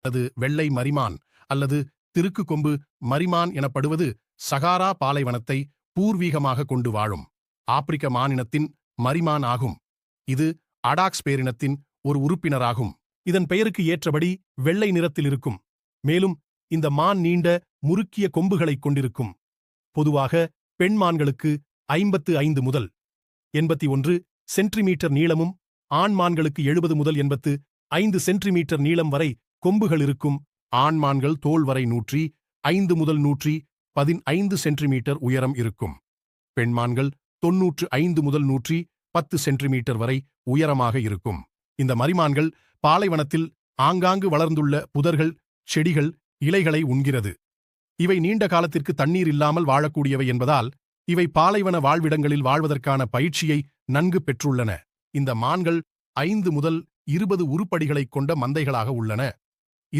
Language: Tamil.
அல்லது வெள்ளை மரிமான் அல்லது திருக்கு கொம்பு மரிமான் எனப்படுவது சகாரா பாலைவனத்தை பூர்வீகமாக கொண்டு வாழும் ஆப்பிரிக்க மானினத்தின் மரிமான் ஆகும். இது அடாக்ஸ் பேரினத்தின் ஒரு உறுப்பினராகும். இதன் பெயருக்கு ஏற்றபடி வெள்ளை நிறத்தில் இருக்கும். மேலும் இந்த மான் நீண்ட முறுக்கிய கொம்புகளைக் கொண்டிருக்கும். பொதுவாக பெண் மான்களுக்கு 55 முதல் 81 சென்டிமீட்டர் நீளமும் ஆண் மான்களுக்கு 70 முதல் 85 சென்டிமீட்டர் நீளம் வரை கொம்புகள் இருக்கும். ஆண் மான்கள் தோல் வரை 105 முதல் 115 சென்டிமீட்டர் உயரம் இருக்கும். பெண்மான்கள் 95 முதல் 110 சென்டிமீட்டர் வரை உயரமாக இருக்கும். இந்த மரிமான்கள் பாலைவனத்தில் ஆங்காங்கு வளர்ந்துள்ள புதர்கள், செடிகள், இலைகளை உண்கிறது. இவை நீண்ட காலத்திற்கு தண்ணீர் இல்லாமல் வாழக்கூடியவை என்பதால் இவை பாலைவன வாழ்விடங்களில் வாழ்வதற்கான பயிற்சியை நன்கு பெற்றுள்ளன. இந்த மான்கள் 5 முதல் 20 உருப்படிகளைக் கொண்ட மந்தைகளாக உள்ளன.